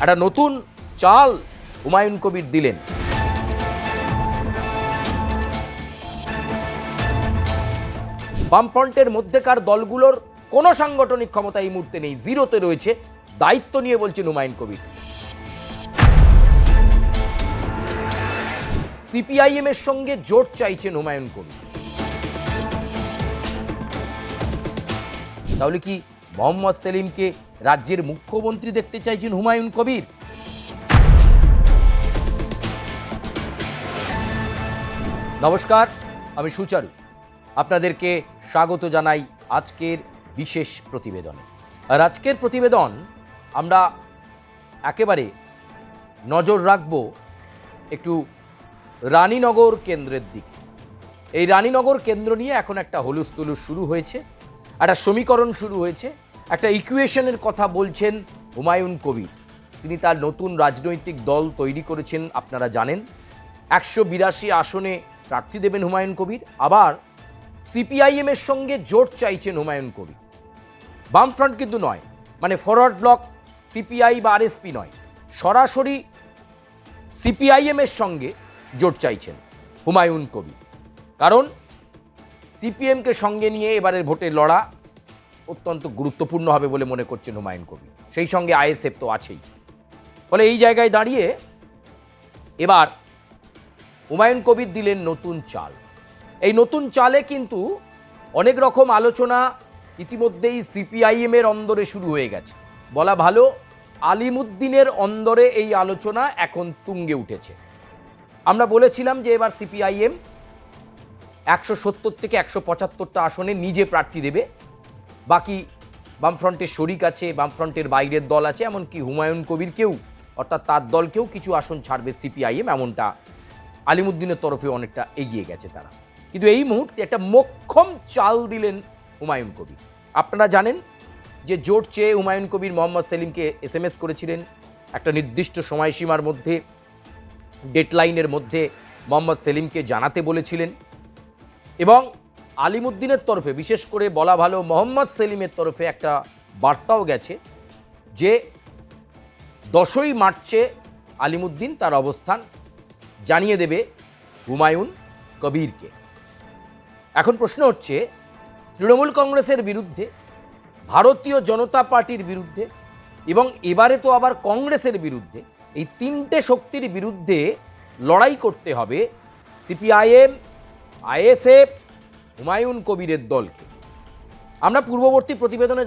একটা নতুন চাল হুমায়ুন কবির দিলেন। বামফ্রন্টের মধ্যেকার দলগুলোর কোনো সাংগঠনিক ক্ষমতা এই মুহূর্তে নেই, জিরোতে রয়েছে। দায়িত্ব নিয়ে বলছেন হুমায়ুন কবির। সিপিআইএম এর সঙ্গে জোট চাইছেন হুমায়ুন কবির। তাহলে কি মোহাম্মদ সেলিমকে রাজ্যের মুখ্যমন্ত্রী দেখতে চাইছেন হুমায়ুন কবির? নমস্কার, আমি সুচারু, আপনাদেরকে স্বাগত জানাই আজকের বিশেষ প্রতিবেদনে। আর আজকের প্রতিবেদন আমরা একেবারে নজর রাখব একটু রানীনগর কেন্দ্রের দিকে। এই রানীনগর কেন্দ্র নিয়ে এখন একটা হলুস্থুলুস শুরু হয়েছে, একটা সমীকরণ শুরু হয়েছে, একটা ইকুয়েশনের কথা বলছেন হুমায়ুন কবির। তিনি তার নতুন রাজনৈতিক দল তৈরি করেছেন, আপনারা জানেন। 182 আসনে প্রার্থী দেবেন হুমায়ুন কবির। আবার সিপিআইএমের সঙ্গে জোট চাইছেন হুমায়ুন কবির। বামফ্রন্ট কিন্তু নয়, মানে ফরওয়ার্ড ব্লক সিপিআই বা আরএসপি নয়, সরাসরি সিপিআইএমের সঙ্গে জোট চাইছেন হুমায়ুন কবির। কারণ সিপিএমকে সঙ্গে নিয়ে এবারের ভোটে লড়া অত্যন্ত গুরুত্বপূর্ণ হবে বলে মনে করছেন হুমায়ুন কবির। সেই সঙ্গে আইএসএফ তো আছেই। ফলে এই জায়গায় দাঁড়িয়ে এবার হুমায়ুন কবির দিলেন নতুন চাল। এই নতুন চালে কিন্তু অনেক রকম আলোচনা ইতিমধ্যেই সিপিআইএমের অন্দরে শুরু হয়ে গেছে। বলা ভালো, আলিমুদ্দিনের অন্দরে এই আলোচনা এখন তুঙ্গে উঠেছে। আমরা বলেছিলাম যে এবার সিপিআইএম 170 থেকে 175টা আসনে নিজে প্রার্থী দেবে। বাকি বামফ্রন্টের শরিক আছে, বামফ্রন্টের বাইরের দল আছে, এমনকি হুমায়ুন কবিরকেও অর্থাৎ তার দলকেও কিছু আসন ছাড়বে সিপিআইএম, এমনটা আলিমুদ্দিনের তরফে অনেকটা এগিয়ে গেছে তারা। কিন্তু এই মুহূর্তে একটা মোক্ষম চাল দিলেন হুমায়ুন কবির। আপনারা জানেন যে জোট চেয়ে হুমায়ুন কবির মোহাম্মদ সেলিমকে এসএমএস করেছিলেন। একটা নির্দিষ্ট সময়সীমার মধ্যে, ডেডলাইনের মধ্যে মোহাম্মদ সেলিমকে জানাতে বলেছিলেন। এবং আলিমুদ্দিনের তরফে, বিশেষ করে বলা ভালো মোহাম্মদ সেলিমের তরফে একটা বার্তাও গেছে যে 10ই মার্চে আলিমুদ্দিন তার অবস্থান জানিয়ে দেবে হুমায়ুন কবিরকে। এখন প্রশ্ন হচ্ছে, তৃণমূল কংগ্রেসের বিরুদ্ধে, ভারতীয় জনতা পার্টির বিরুদ্ধে এবং এবারে তো আবার কংগ্রেসের বিরুদ্ধে, এই তিনটে শক্তির বিরুদ্ধে লড়াই করতে হবে সিপিআইএম, আইএসএফ, হুমায়ুন কবিরের দলকে। আমরা পূর্ববর্তী প্রতিবেদনে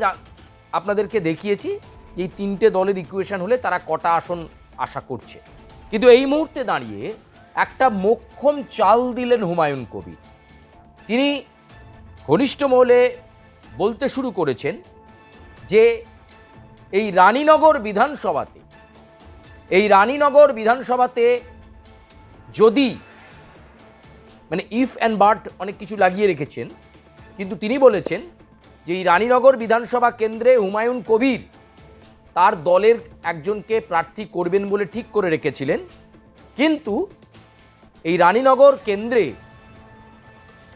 আপনাদেরকে দেখিয়েছি যে এই তিনটে দলের ইকুয়েশন হলে তারা কটা আসন আশা করছে। কিন্তু এই মুহূর্তে দাঁড়িয়ে একটা মোক্ষম চাল দিলেন হুমায়ুন কবির। তিনি ঘনিষ্ঠ মহলে বলতে শুরু করেছেন যে এই রানীনগর বিধানসভাতে যদি, মানে ইফ অ্যান্ড বাট অনেক কিছু লাগিয়ে রেখেছেন, কিন্তু তিনি বলেছেন যে এই রানীনগর বিধানসভা কেন্দ্রে হুমায়ুন কবির তার দলের একজনকে প্রার্থী করবেন বলে ঠিক করে রেখেছিলেন। কিন্তু এই রানীনগর কেন্দ্রে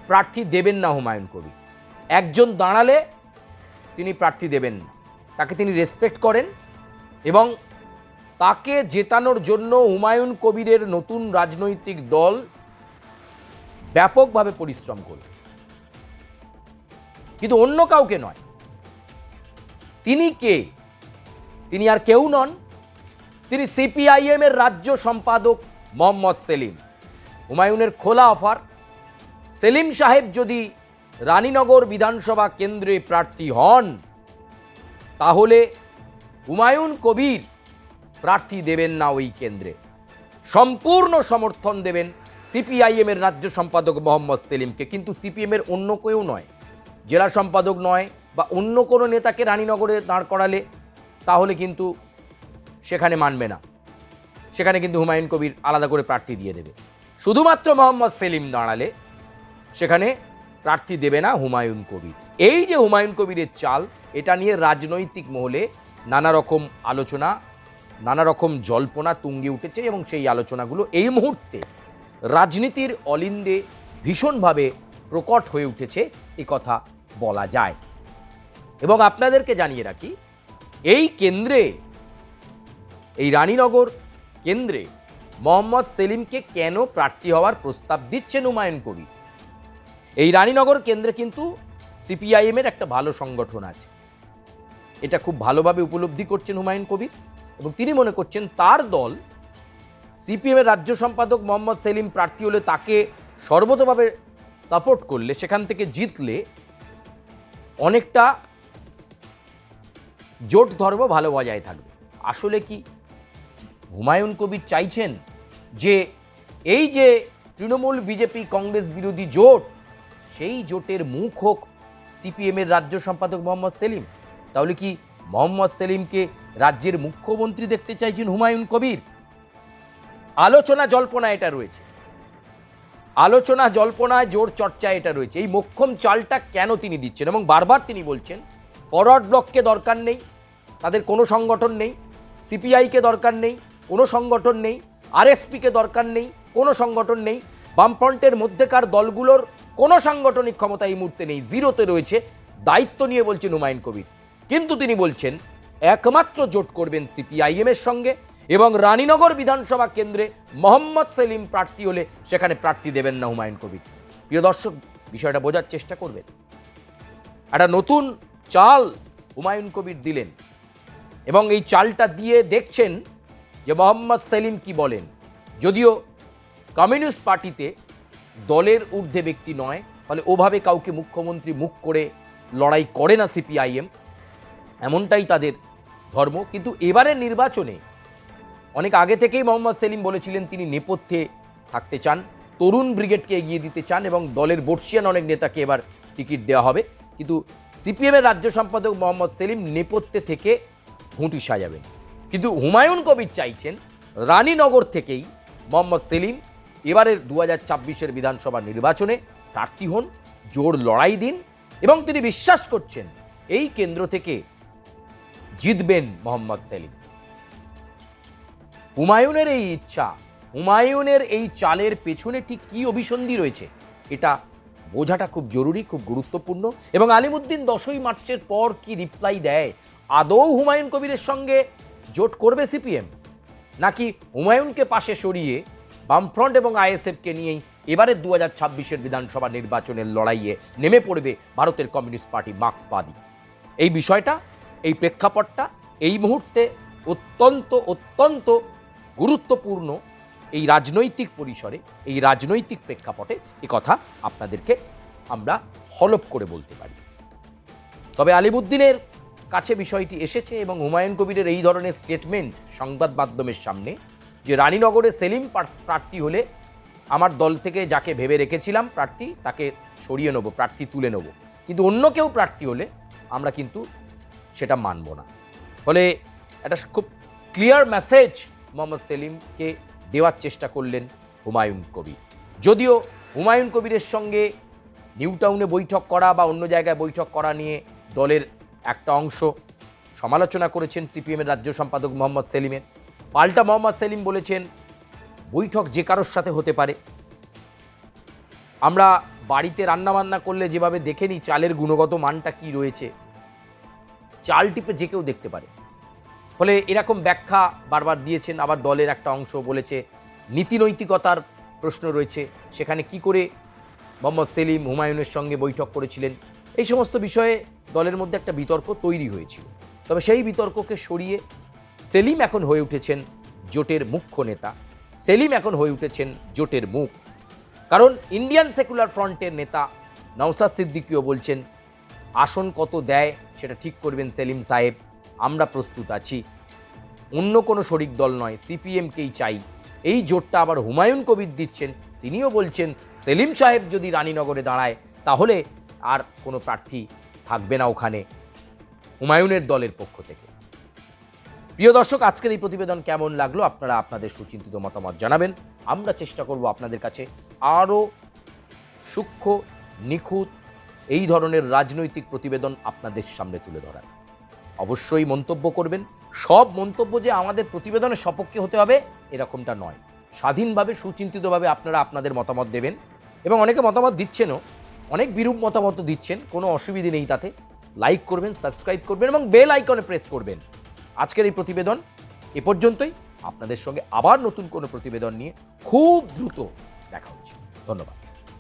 প্রার্থী দেবেন না হুমায়ুন কবির। একজন দাঁড়ালে তিনি প্রার্থী দেবেন না, তাকে তিনি রেসপেক্ট করেন এবং তাকে জেতানোর জন্য হুমায়ুন কবিরের নতুন রাজনৈতিক দল ব্যাপকভাবে পরিশ্রম করবে, কিন্তু অন্য কাউকে নয়। তিনি কে? তিনি আর কেউ নন, তিনি সিপিআইএম এর রাজ্য সম্পাদক মোহাম্মদ সেলিম। হুমায়ুনের খোলা অফার, সেলিম সাহেব যদি রানীনগর বিধানসভা কেন্দ্রে প্রার্থী হন তাহলে হুমায়ুন কবির প্রার্থী দেবেন না ওই কেন্দ্রে, সম্পূর্ণ সমর্থন দেবেন সিপিআইএম এর রাজ্য সম্পাদক মোহাম্মদ সেলিমকে। কিন্তু সিপিএম এর অন্য কেউ নয়, জেলা সম্পাদক নয় বা অন্য কোনো নেতাকে রানীনগরে দাঁড় করালে তাহলে কিন্তু সেখানে মানবে না, সেখানে কিন্তু হুমায়ুন কবির আলাদা করে প্রার্থী দিয়ে দেবে। শুধুমাত্র মোহাম্মদ সেলিম দাঁড়ালে সেখানে প্রার্থী দেবে না হুমায়ুন কবির। এই যে হুমায়ুন কবিরের চাল, এটা নিয়ে রাজনৈতিক মহলে নানা রকম আলোচনা, নানা রকম জল্পনা তুঙ্গে উঠেছে এবং সেই আলোচনাগুলো এই মুহূর্তে রাজনীতির অলিন্দে ভীষণভাবে প্রকট হয়ে উঠেছে, এ কথা বলা যায়। এবং আপনাদেরকে জানিয়ে রাখি, এই কেন্দ্রে এই রানীনগর কেন্দ্রে মোহাম্মদ সেলিমকে কেন প্রার্থী হওয়ার প্রস্তাব দিচ্ছেন হুমায়ুন কবির। এই রানীনগর কেন্দ্রে কিন্তু সিপিআইএমের একটা ভালো সংগঠন আছে, এটা খুব ভালোভাবে উপলব্ধি করছেন হুমায়ুন কবির এবং তিনি মনে করছেন তার দল সিপিএমের রাজ্য সম্পাদক মোহাম্মদ সেলিম প্রার্থী হলে তাকে সর্বতভাবে সাপোর্ট করলে, সেখান থেকে জিতলে অনেকটা জোট ধর্ম ভালো বজায় থাকবে। আসলে কি হুমায়ুন কবির চাইছেন যে এই যে তৃণমূল বিজেপি কংগ্রেস বিরোধী জোট, সেই জোটের মুখ হোক সিপিএমের রাজ্য সম্পাদক মোহাম্মদ সেলিম? তাহলে কি মোহাম্মদ সেলিমকে রাজ্যের মুখ্যমন্ত্রী দেখতে চাইছেন হুমায়ুন কবির? আলোচনা জল্পনা এটা রয়েছে, আলোচনা জল্পনায় জোর চর্চা এটা রয়েছে। এই মোক্ষম চালটা কেন তিনি দিচ্ছেন? এবং বারবার তিনি বলছেন ফরওয়ার্ড ব্লককে দরকার নেই, তাদের কোনো সংগঠন নেই, সিপিআইকে দরকার নেই, কোনো সংগঠন নেই, আরএসপিকে দরকার নেই, কোনো সংগঠন নেই, বামফ্রন্টের মধ্যেকার দলগুলোর কোনো সাংগঠনিক ক্ষমতা এই মুহূর্তে নেই, জিরোতে রয়েছে। দায়িত্ব নিয়ে বলছেন হুমায়ুন কবির, কিন্তু তিনি বলছেন একমাত্র জোট করবেন সিপিআইএমের সঙ্গে এবং রানীনগর বিধানসভা কেন্দ্রে মোহাম্মদ সেলিম প্রার্থী হলে সেখানে প্রার্থী দেবেন না হুমায়ুন কবির। প্রিয় দর্শক, বিষয়টা বোঝার চেষ্টা করবেন। একটা নতুন চাল হুমায়ুন কবির দিলেন এবং এই চালটা দিয়ে দেখছেন যে মোহাম্মদ সেলিম কি বলেন। যদিও কমিউনিস্ট পার্টিতে দলের ঊর্ধ্বে ব্যক্তি নয়, ফলে ওভাবে কাউকে মুখ্যমন্ত্রী মুখ করে লড়াই করে না সিপিআইএম, এমনটাই তাদের ধর্ম। কিন্তু এবারের নির্বাচনে অনেক আগে থেকেই মোহাম্মদ সেলিম বলেছিলেন তিনি নেপথ্যে থাকতে চান, তরুণ ব্রিগেডকে এগিয়ে দিতে চান এবং দলের বর্ষিয়ান অনেক নেতাকে এবার টিকিট দেওয়া হবে। কিন্তু সিপিএমের রাজ্য সম্পাদক মোহাম্মদ সেলিম নেপথ্যে থেকে ঘুঁটি সাজাবেন। কিন্তু হুমায়ুন কবির চাইছেন রানীনগর থেকেই মোহাম্মদ সেলিম এবারের 2024 বিধানসভা নির্বাচনে প্রার্থী হন, জোর লড়াই দিন এবং তিনি বিশ্বাস করছেন এই কেন্দ্র থেকে জিতবেন মোহাম্মদ সেলিম। হুমায়ুনের এই ইচ্ছা, হুমায়ুনের এই চালের পেছনে ঠিক কী অভিসন্ধি রয়েছে এটা বোঝাটা খুব জরুরি, খুব গুরুত্বপূর্ণ। এবং আলিমুদ্দিন 10ই মার্চের পর কি রিপ্লাই দেয়, আদৌ হুমায়ুন কবিরের সঙ্গে জোট করবে সিপিএম, নাকি হুমায়ুনকে পাশে সরিয়ে বামফ্রন্ট এবং আইএসএফকে নিয়েই এবারের 2026 বিধানসভা নির্বাচনের লড়াইয়ে নেমে পড়বে ভারতের কমিউনিস্ট পার্টি মার্ক্সবাদী? এই বিষয়টা, এই প্রেক্ষাপটটা এই মুহূর্তে অত্যন্ত অত্যন্ত গুরুত্বপূর্ণ। এই রাজনৈতিক পরিসরে, এই রাজনৈতিক প্রেক্ষাপটে এ কথা আপনাদেরকে আমরা হলফ করে বলতে পারি। তবে আলিমুদ্দিনের কাছে বিষয়টি এসেছে এবং হুমায়ুন কবিরের এই ধরনের স্টেটমেন্ট সংবাদ মাধ্যমের সামনে যে রানীনগরে সেলিম প্রার্থী হলে আমার দল থেকে যাকে ভেবে রেখেছিলাম প্রার্থী তাকে সরিয়ে নেব, প্রার্থী তুলে নেব, কিন্তু অন্য কেউ প্রার্থী হলে আমরা কিন্তু সেটা মানব না। ফলে একটা খুব ক্লিয়ার মেসেজ মোহাম্মদ সেলিমকে দেওয়ার চেষ্টা করলেন হুমায়ুন কবির। যদিও হুমায়ুন কবিরের সঙ্গে নিউ টাউনে বৈঠক করা বা অন্য জায়গায় বৈঠক করা নিয়ে দলের একটা অংশ সমালোচনা করেছেন সিপিএমের রাজ্য সম্পাদক মোহাম্মদ সেলিমের। পাল্টা মোহাম্মদ সেলিম বলেছেন বৈঠক যে কারোর সাথে হতে পারে, আমরা বাড়িতে রান্নাবান্না করলে যেভাবে দেখে নিই চালের গুণগত মানটা কি রয়েছে, চাল টিপে যে কেউ দেখতে পারে। ফলে এরকম ব্যাখ্যা বারবার দিয়েছেন। আবার দলের একটা অংশ বলেছে নীতিনৈতিকতার প্রশ্ন রয়েছে, সেখানে কি করে মোহাম্মদ সেলিম হুমায়ুনের সঙ্গে বৈঠক করেছিলেন, এই সমস্ত বিষয়ে দলের মধ্যে একটা বিতর্ক তৈরি হয়েছিল। তবে সেই বিতর্ককে সরিয়ে সেলিম এখন হয়ে উঠেছেন জোটের মুখ্য নেতা, সেলিম এখন হয়ে উঠেছেন জোটের মুখ। কারণ ইন্ডিয়ান সেকুলার ফ্রন্টের নেতা নওশাদ সিদ্দিকীও বলছেন আসন কত দেয় সেটা ঠিক করবেন সেলিম সাহেব, আমরা প্রস্তুত আছি, অন্য কোনো শরিক দল নয়, সিপিএমকেই চাই। এই জোটটা আবার হুমায়ুন কবির দিচ্ছেন, তিনিও বলছেন সেলিম সাহেব যদি রানীনগরে দাঁড়ায় তাহলে আর কোনো প্রার্থী থাকবে না ওখানে হুমায়ুনের দলের পক্ষ থেকে। প্রিয় দর্শক, আজকের এই প্রতিবেদন কেমন লাগলো আপনারা আপনাদের সুচিন্তিত মতামত জানাবেন। আমরা চেষ্টা করব আপনাদের কাছে আরও সূক্ষ্ম, নিখুঁত এই ধরনের রাজনৈতিক প্রতিবেদন আপনাদের সামনে তুলে ধরার। অবশ্যই মন্তব্য করবেন। সব মন্তব্য যে আমাদের প্রতিবেদনের সপক্ষে হতে হবে এরকমটা নয়, স্বাধীনভাবে সুচিন্তিতভাবে আপনারা আপনাদের মতামত দেবেন এবং অনেকে মতামত দিচ্ছেনও, অনেক বিরূপ মতামত দিচ্ছেন, কোনো অসুবিধে নেই তাতে। লাইক করবেন, সাবস্ক্রাইব করবেন এবং বেল আইকনে প্রেস করবেন। আজকের এই প্রতিবেদন এ পর্যন্তই। আপনাদের সঙ্গে আবার নতুন কোনো প্রতিবেদন নিয়ে খুব দ্রুত দেখা হচ্ছে। ধন্যবাদ।